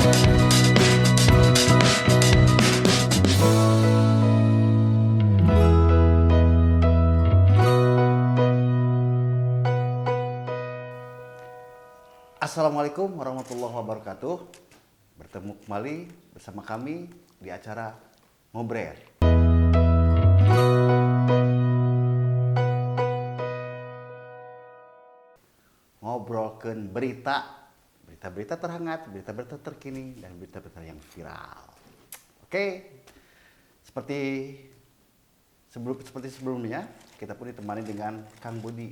Assalamualaikum warahmatullahi wabarakatuh. Bertemu kembali bersama kami di acara Ngobrol. Ngobrolkeun berita-berita terhangat, berita-berita terkini, dan berita-berita yang viral. Oke, seperti sebelumnya, kita pun ditemani dengan Kang Budi,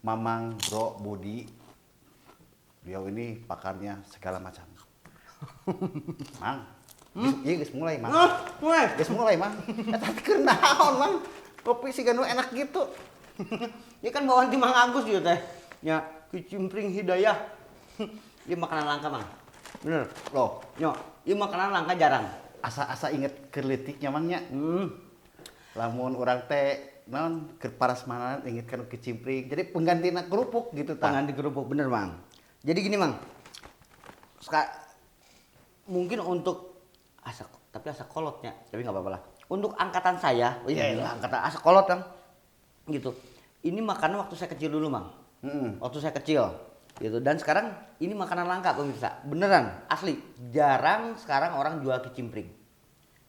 Mamang Bro Budi. Beliau ini pakarnya segala macam. Mang, iya geus mulai, Mang. Geus mulai, Mang. Eta keur naon, Mang? Kopi si ganu enak gitu. Ini kan bawaan di Mang Agus gitu teh. Ya, kicimpring hidayah. Ini makanan langka, Mang. Bener. Loh, Yo, ini makanan langka jarang. asa inget keur leutiknya, Mang nya. Lamun urang teh naon keur parasmanan inget kana kicimpring. Jadi penggantina kerupuk gitu tah. Pengganti kerupuk bener, Mang. Jadi gini, Mang. Mungkin untuk asa kolotnya, tapi nggak apa-apa lah. Untuk angkatan saya, angkatan asa kolot, Mang. Gitu. Ini makanan waktu saya kecil dulu, Mang. Waktu saya kecil. Gitu. Dan sekarang ini makanan langka, pemirsa. Beneran, asli. Jarang sekarang orang jual kicimpring.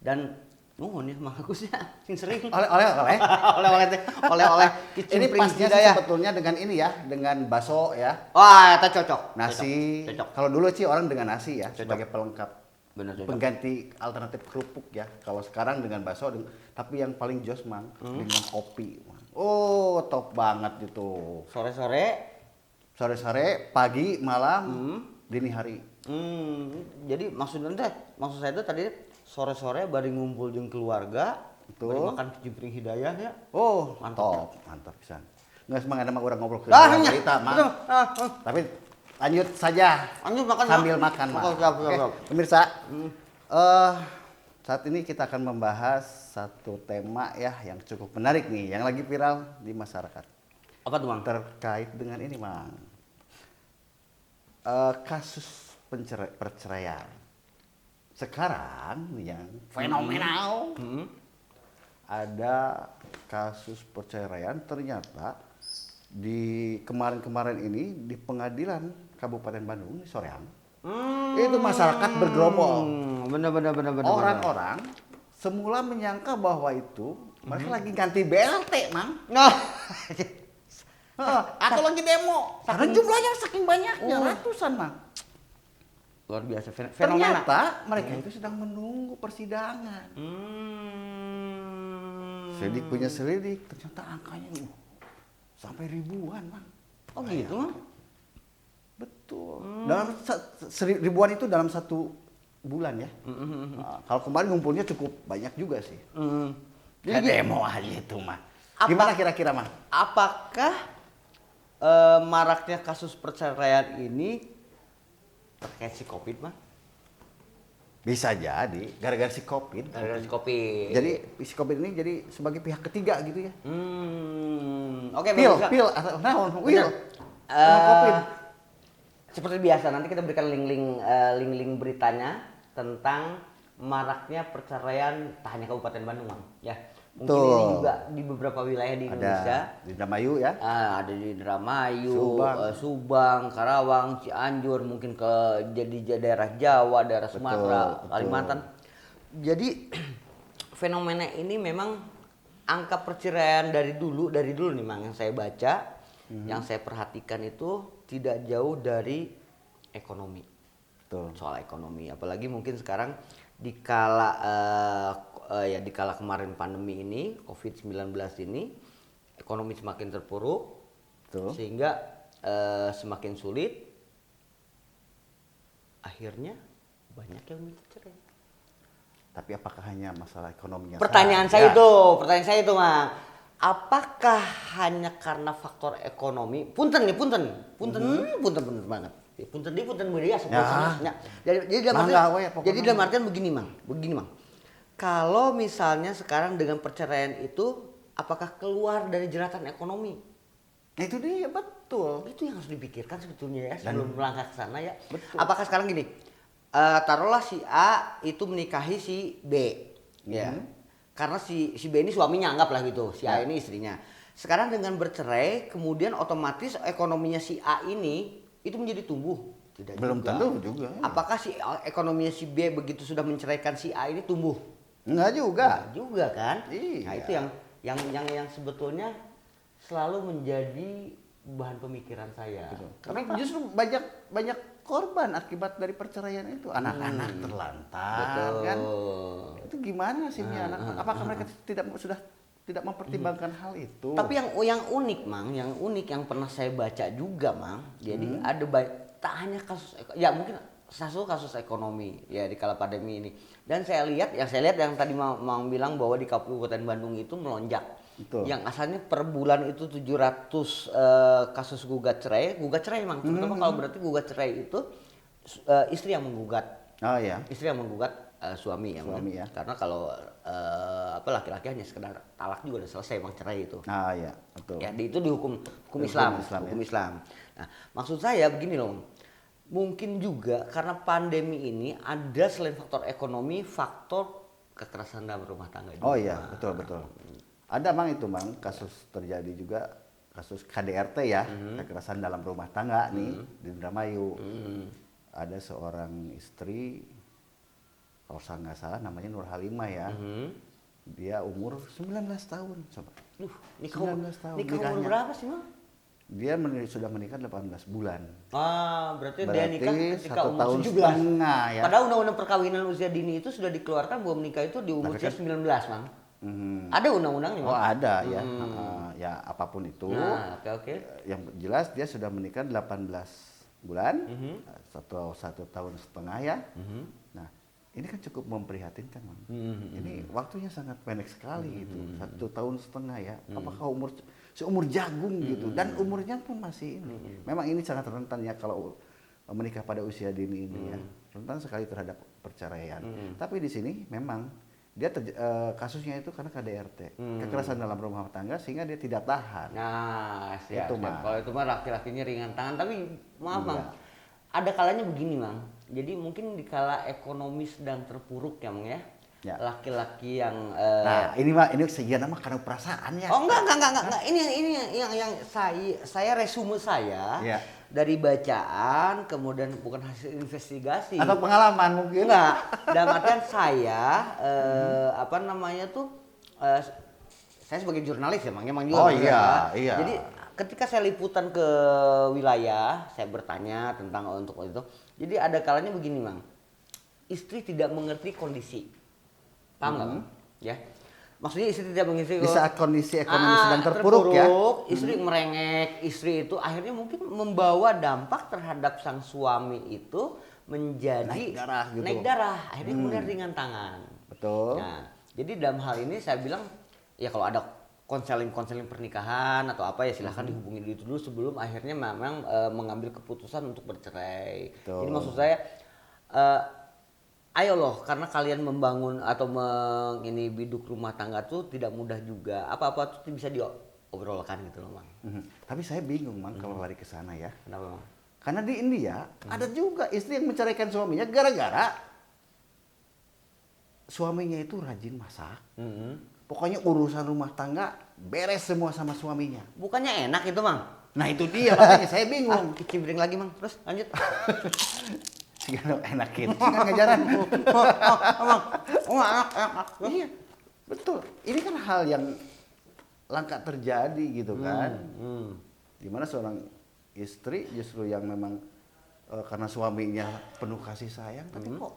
Dan nuhun ya Mang Agusnya, sing sering. Oleh-oleh. Oleh-oleh Ini kicimpring pasnya sih hidayah. sebetulnya dengan ini ya, dengan bakso ya. Wah, itu cocok. Nasi. Cocok. Kalau dulu sih orang dengan nasi ya Cocok. sebagai pelengkap. Bener cocok. Pengganti alternatif kerupuk ya. Kalau sekarang dengan bakso, tapi yang paling jos Mang dengan kopi. Mang. Oh, top banget itu. Sore-sore, pagi, malam, dini hari. Jadi maksud saya itu tadi sore-sore bari ngumpul jeung keluarga, Betul. bari makan kicimpring hidayah ya. Oh, Mantap. mantap pisan. Nggak semangat mah orang ngobrol ke Hanya. cerita, Mang. Tapi lanjut saja. Lanjut makan sambil Mang. makan, Mang. Siap. Oke, pemirsa. Saat ini kita akan membahas satu tema ya yang cukup menarik nih, yang lagi viral di masyarakat. Apa tuh, Mang? Terkait dengan ini, Mang. Kasus perceraian. Sekarang yang fenomenal ada kasus perceraian ternyata di kemarin-kemarin ini di pengadilan Kabupaten Bandung di Soreang itu masyarakat bergerombol. Bener. Orang-orang semula menyangka bahwa itu mereka lagi ganti BLT, Mang. Nah, Atau lagi demo. Karena jumlahnya saking banyaknya, ratusan, Mang. luar biasa fenomena. Ternyata mereka itu sedang menunggu persidangan. Selidik punya selidik, ternyata angkanya sampai ribuan, Mang. Oh gitu, Mang? Betul. Dalam ribuan itu dalam satu bulan ya. Nah, kalau kemarin ngumpulnya cukup banyak juga sih. Jadi demo aja itu, mah. Gimana kira-kira, Mang? Apakah maraknya kasus perceraian ini terkait si Covid, Mang? Bisa jadi gara-gara si Covid. Gara-gara si Covid. Jadi si Covid ini jadi sebagai pihak ketiga gitu ya. Oke, Pil atau naon? Wil. Covid. Seperti biasa nanti kita berikan link beritanya tentang maraknya perceraian tak hanya Kabupaten Bandung, Mang. Ya. Mungkin ini juga di beberapa wilayah di Indonesia. Ada di Indramayu ya. Ada di Indramayu, Subang. Subang, Karawang, Cianjur, mungkin jadi daerah Jawa, daerah Sumatera, Betul. Kalimantan. Jadi fenomena ini memang angka perceraian dari dulu nih, Mang, yang saya baca, yang saya perhatikan itu tidak jauh dari ekonomi. Betul. Soal ekonomi, apalagi mungkin sekarang di kala kemarin pandemi ini, COVID-19 ini, ekonomi semakin terpuruk. Betul. Sehingga semakin sulit, akhirnya banyak yang bercerai. Tapi apakah hanya masalah ekonominya? Pertanyaan saya itu, Mang. Apakah hanya karena faktor ekonomi? Punten bener banget. Punten bener ya. Jadi dalam artian begini, Mang. Kalau misalnya sekarang dengan perceraian itu, apakah keluar dari jeratan ekonomi? Nah, itu dia, betul. Itu yang harus dipikirkan sebetulnya ya sebelum melangkah ke sana ya. Betul. Apakah sekarang gini, Taruhlah si A itu menikahi si B, ya. Karena si B ini suaminya, anggaplah gitu, si A Ya. ini istrinya. Sekarang dengan bercerai, kemudian otomatis ekonominya si A ini itu menjadi tumbuh. Tidak Belum juga. tentu juga. Apakah si ekonominya si B begitu sudah menceraikan si A ini tumbuh? Enggak juga. Enggak juga kan? Iya. Nah itu yang sebetulnya selalu menjadi bahan pemikiran saya. Tapi justru banyak korban akibat dari perceraian itu. Anak-anak terlantar Betul. kan. Itu gimana nasibnya anak? Apakah mereka sudah tidak mempertimbangkan hal itu? Tapi yang unik, Mang, yang pernah saya baca juga, Mang. Jadi ada tak hanya kasus ya mungkin kasus ekonomi ya di kala pandemi ini. Dan saya lihat yang tadi Mang bilang bahwa di Kabupaten Bandung itu melonjak. Betul. Yang asalnya per bulan itu 700 kasus gugat cerai Mang. Terutama kalau berarti gugat cerai itu istri yang menggugat. Oh ya. Istri yang menggugat suami ya. Suami ya. Karena kalau laki-laki hanya sekedar talak juga udah selesai Bang, cerai itu. Ah ya, betul. Ya, itu dihukum Hukum Islam, Islam, hukum ya. Islam. Nah, maksud saya begini loh. Mungkin juga karena pandemi ini ada selain faktor ekonomi, faktor kekerasan dalam rumah tangga juga. Oh iya, betul. Ada Bang itu Bang, kasus terjadi juga kasus KDRT ya, kekerasan dalam rumah tangga nih di Indramayu. Ada seorang istri, kalau saya nggak salah namanya Nur Halimah ya. Dia umur 19 tahun. Coba. Nikah 19 tahun umur nikahnya. berapa sih, Mang? Dia sudah menikah 18 bulan. Berarti dia nikah ketika 1 umur tahun 17. setengah ya. Padahal undang-undang perkawinan usia dini itu sudah dikeluarkan bahwa menikah itu di umur Tapi kan- 19, Mang. Mhm. Ada undang-undangnya, Oh Mang. ada ya. Ya apapun itu. Nah, oke. Yang jelas dia sudah menikah 18 bulan, satu tahun setengah ya. Nah, ini kan cukup memprihatinkan, Bang. Ini waktunya sangat pendek sekali gitu, 1 tahun setengah ya. Apakah seumur jagung gitu, dan umurnya pun masih ini. Memang ini sangat rentan ya kalau menikah pada usia dini ini ya, rentan sekali terhadap perceraian. Tapi di sini memang dia kasusnya itu karena KDRT, kekerasan dalam rumah tangga, sehingga dia tidak tahan. Nah, siap, Itu, siap. Mang. Kalau itu mah laki-lakinya ringan tangan, tapi maaf, Iya. Mang. Ada kalanya begini, Mang. Jadi mungkin di kala ekonomi sedang terpuruk ya, Mang ya. Ya. Laki-laki yang Nah, ini sekian nama karena perasaan ya. Oh enggak. Ini yang saya resume saya Iya. dari bacaan, kemudian bukan hasil investigasi. Atau pengalaman mungkin. Enggak, dalam artian saya apa namanya tuh saya sebagai jurnalis ya, Mang juga. Oh, Mang, iya, ya. iya. Jadi ketika saya liputan ke wilayah, saya bertanya tentang untuk itu. Jadi ada kalanya begini, Mang. Istri tidak mengerti kondisi. Paham nggak, Mang? Ya. Maksudnya istri tidak mengerti Di saat kondisi ekonomi sedang terpuruk ya. Istri merengek, istri itu akhirnya mungkin membawa dampak terhadap sang suami itu menjadi Naik darah gitu. Naik darah, akhirnya kemudian ringan tangan. Betul. Nah, jadi dalam hal ini saya bilang ya kalau ada konseling pernikahan atau apa ya silahkan dihubungi dulu sebelum akhirnya memang mengambil keputusan untuk bercerai. Betul. Jadi maksud saya ayo loh, karena kalian membangun atau ini biduk rumah tangga tuh tidak mudah juga. Apa-apa tuh bisa diobrolkan gitu loh, Mang. Tapi saya bingung, Mang, kalau lari ke sana ya. Kenapa, Mang? Karena di India ada juga istri yang menceraikan suaminya gara-gara suaminya itu rajin masak. Pokoknya urusan rumah tangga beres semua sama suaminya. Bukannya enak itu, Mang? Nah itu dia makanya saya bingung. Kicimpring lagi, Mang. Terus lanjut. Sekarang enakin, sekarang ngajaran. Iya, betul. Ini kan hal yang langka terjadi gitu kan. Dimana seorang istri justru yang memang karena suaminya penuh kasih sayang, tapi kok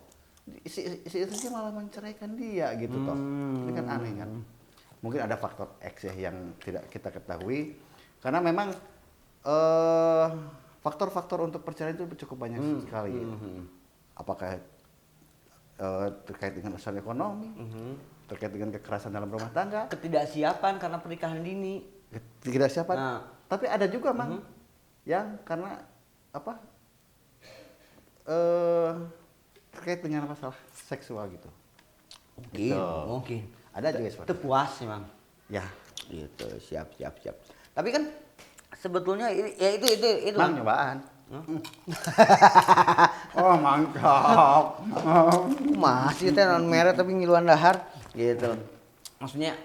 si istrinya malah menceraikan dia gitu toh. Ini kan aneh kan. Mungkin ada faktor X ya yang tidak kita ketahui. Karena memang faktor-faktor untuk perceraian itu cukup banyak sekali. Apakah terkait dengan urusan ekonomi, terkait dengan kekerasan dalam rumah tangga, Ketidaksiapan karena pernikahan dini. tidak siapa. Nah. Tapi ada juga Mang yang karena apa terkait dengan masalah seksual gitu. Mungkin. Ada juga seperti Itu puas sih, Mang. ya. Gitu, siap. Tapi kan sebetulnya ya itu Mang nyobaan. Oh, mantap. Masih teh non merek tapi ngiluan dahar gitu. Maksudnya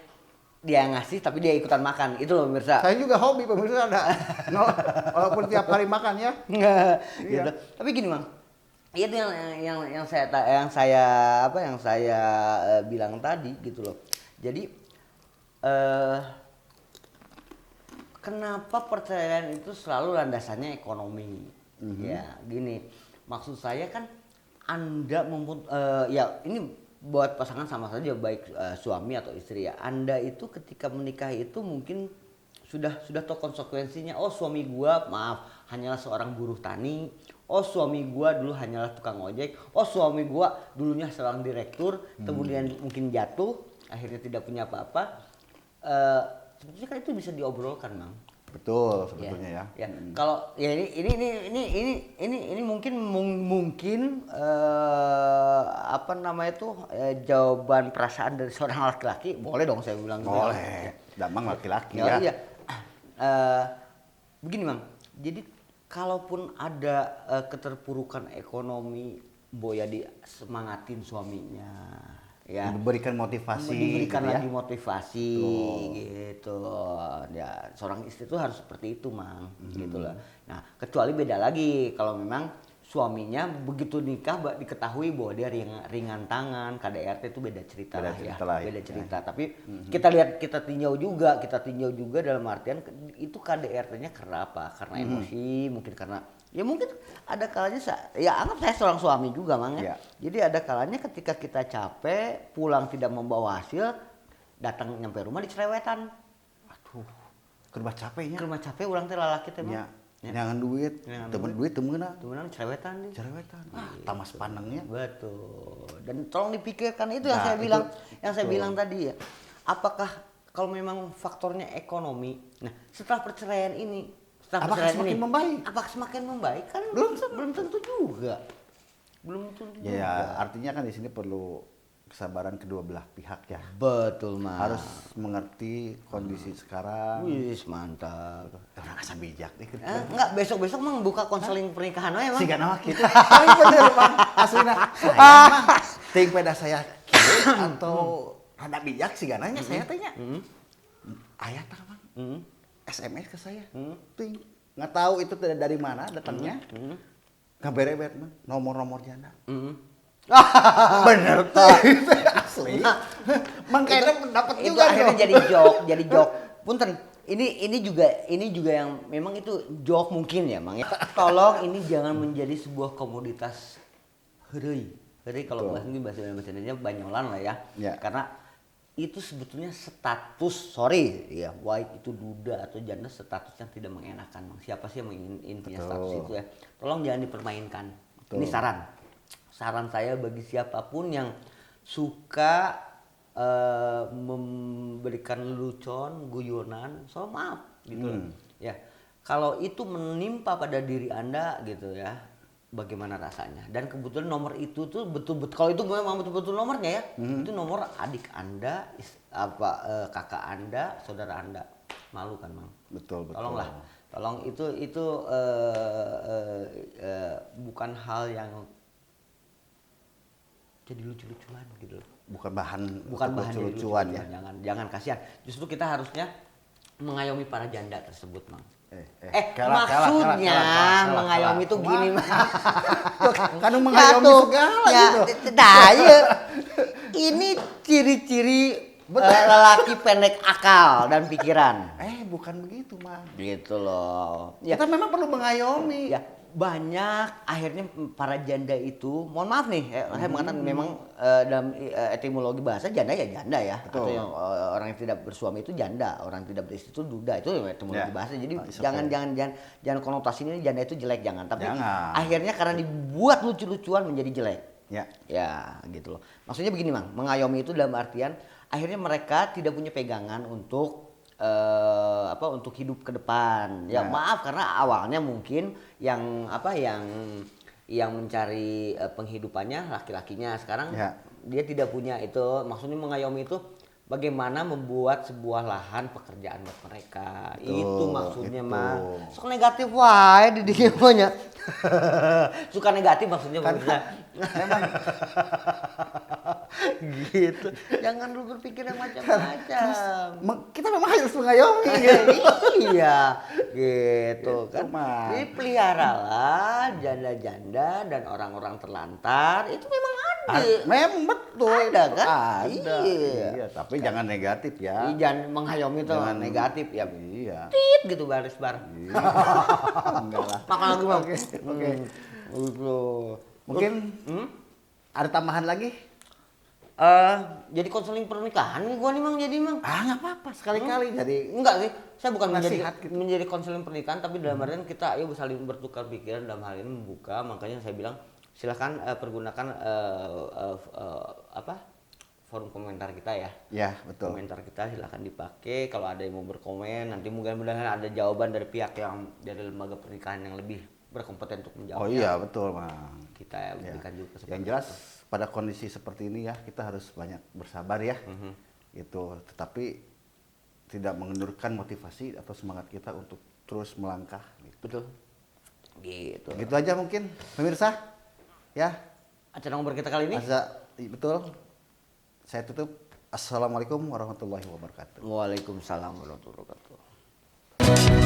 dia ngasih tapi dia ikutan makan. Itu loh pemirsa. Saya juga hobi pemirsa ada. No, walaupun tiap hari makan ya. Gitu. Tapi gini, Mang. Itu yang saya bilang tadi gitu loh. Jadi kenapa perceraian itu selalu landasannya ekonomi? Ya, gini. Maksud saya kan Anda ya ini buat pasangan sama saja baik suami atau istri ya. Anda itu ketika menikah itu mungkin sudah tahu konsekuensinya. Oh, suami gua maaf hanyalah seorang buruh tani. Oh, suami gua dulu hanyalah tukang ojek. Oh, suami gua dulunya seorang direktur, kemudian mungkin jatuh, akhirnya tidak punya apa-apa. Sebetulnya kan itu bisa diobrolkan, Mang. Betul sebetulnya ya. Ya, kalau ya ini mungkin apa namanya itu jawaban perasaan dari seorang laki-laki, boleh dong saya bilang gitu. Boleh. Damang laki-laki Ya, ya. iya. Begini, Mang. Jadi kalaupun ada keterpurukan ekonomi, Boya disemangatin suaminya. Ya, Diberikan motivasi. diberikan gitu ya. lagi motivasi Tuh. gitu ya, seorang istri itu harus seperti itu, Mang. Gitu loh. Nah, kecuali beda lagi kalau memang suaminya begitu nikah diketahui bahwa dia ringan tangan, KDRT itu beda cerita Beda lah cerita ya, lah ya. beda cerita. Tapi kita tinjau juga dalam artian itu KDRT-nya karena apa? Karena emosi, mungkin karena ya mungkin ada kalanya ya anggap saya seorang suami juga, Mang ya. Ya. Jadi ada kalanya ketika kita capek, pulang tidak membawa hasil, datang nyampe rumah dicerewetan. Aduh, kerba capeknya. Ke rumah capek ulang teh lalaki teh, Ya. Mang. Ya. Jangan duit, Jangan temen duit. duit temenan. Temenan cerewetan nih. Cerewetan. Tamas pandangnya. Betul. Dan tolong dipikirkan itu yang Nah, saya bilang, betul. tadi ya. Apakah kalau memang faktornya ekonomi, nah setelah perceraian ini, Apakah semakin membaik? Apakah semakin membaik? Kan belum tentu juga. Belum tentu juga. Ya, artinya kan di sini perlu kesabaran kedua belah pihak ya. Betul, Mas. Harus mengerti kondisi sekarang. Wis, mantap. Orang asa bijak nih. Enggak, besok-besok Mang buka konseling pernikahan we, Mang. Si gana mah gitu. Oh, iya bener, Bang. Aslina. Saya mah ting peda saya kieu atau rada bijak si gananya saya tanya. Aya tah, Bang. SMS ke saya. Ting. Nggak tahu itu dari mana datangnya. Kabere-bere Bang. Nomor-nomor janda. Bener tuh. Asli. Mang kayaknya dapat Itu juga akhirnya dong. jadi joke. Punten, ini juga yang memang itu joke mungkin ya, Mang ya. Tolong ini jangan menjadi sebuah komoditas heureuy. Heureuy kalau Betul. bahasa Indonesianya banyolan lah ya. Ya. Karena itu sebetulnya status, sorry ya, baik itu duda atau janda, status yang tidak mengenakan, Mang. Siapa sih yang ingin punya Betul. status itu ya? Tolong jangan dipermainkan. Betul. Ini saran saya bagi siapapun yang suka memberikan lelucon, guyonan, so maaf gitu loh. Ya, kalau itu menimpa pada diri Anda gitu ya, bagaimana rasanya? Dan kebetulan nomor itu tuh betul-betul, kalau itu memang betul-betul nomornya ya, itu nomor adik Anda, kakak Anda, saudara Anda. Malu kan, Mang? Betul, betul. Tolong itu bukan hal yang jadi lucu-lucuan gitu loh. Bukan bahan Bukan untuk bahan jadi lucu-lucuan ya. Jangan kasihan. Justru kita harusnya mengayomi para janda tersebut, Mang. Maksudnya mengayomi itu gini, Mang. Kan mengayomi segala gitu. Nah, iya. Ini ciri-ciri lelaki pendek akal dan pikiran. Bukan begitu, Mang. Gitu loh. Ya, Kita memang perlu mengayomi. ya banyak akhirnya para janda itu, mohon maaf nih, saya mengatakan memang dalam etimologi bahasa janda ya janda ya. Betul. Atau yang orang yang tidak bersuami itu janda, orang yang tidak beristri itu duda, itu etimologi Ya. bahasa. Jadi It's jangan konotasinya janda itu jelek, jangan. Tapi Jangan. akhirnya karena dibuat lucu-lucuan menjadi jelek. Ya. Ya, gitu loh. Maksudnya begini, Mang, mengayomi itu dalam artian akhirnya mereka tidak punya pegangan untuk untuk hidup ke depan. Ya, Ya. maaf karena awalnya mungkin yang mencari penghidupannya laki-lakinya, sekarang Ya. dia tidak punya itu. Maksudnya mengayomi itu bagaimana membuat sebuah lahan pekerjaan buat mereka. Betul, Itu maksudnya itu. mah. Suka negatif wae di dia punya. Suka negatif maksudnya maksudnya. Memang Gitu. Jangan lu berpikir yang macam-macam. kita memang harus mengayomi. Iya, gitu kan. Mang. Dipeliharalah janda-janda dan orang-orang terlantar itu memang ada. Memang betul. Ada kan? Ada. Iya. Iya, tapi jangan negatif ya. Jangan menghayomi itu Jangan negatif ya. Iya. Tit gitu baris bar. Enggak lah. Makan lagi bang. Oke. Gitu. Mungkin ada tambahan lagi? Jadi konseling pernikahan nih gua nih mang jadi mang. Nggak apa-apa sekali-kali. Jadi Enggak sih, saya bukan Nasihat menjadi konseling pernikahan, tapi dalam artian kita ayo saling bertukar pikiran dalam hal ini membuka. Makanya saya bilang silakan pergunakan forum komentar kita ya. ya betul. Komentar kita silakan dipakai. Kalau ada yang mau berkomen, nanti mudah-mudahan ada jawaban dari pihak yang dari lembaga pernikahan yang lebih berkompeten untuk menjawab. Oh iya betul, Bang. Kita Ya. berikan juga kesempatan. Yang jelas pada kondisi seperti ini ya kita harus banyak bersabar ya. Itu tetapi tidak mengendurkan motivasi atau semangat kita untuk terus melangkah. Gitu. Betul. Gitu. Gitu aja mungkin pemirsa ya. Acara ngobrol kita kali ini. Betul. Saya tutup. Assalamualaikum warahmatullahi wabarakatuh. Waalaikumsalam warahmatullahi wabarakatuh.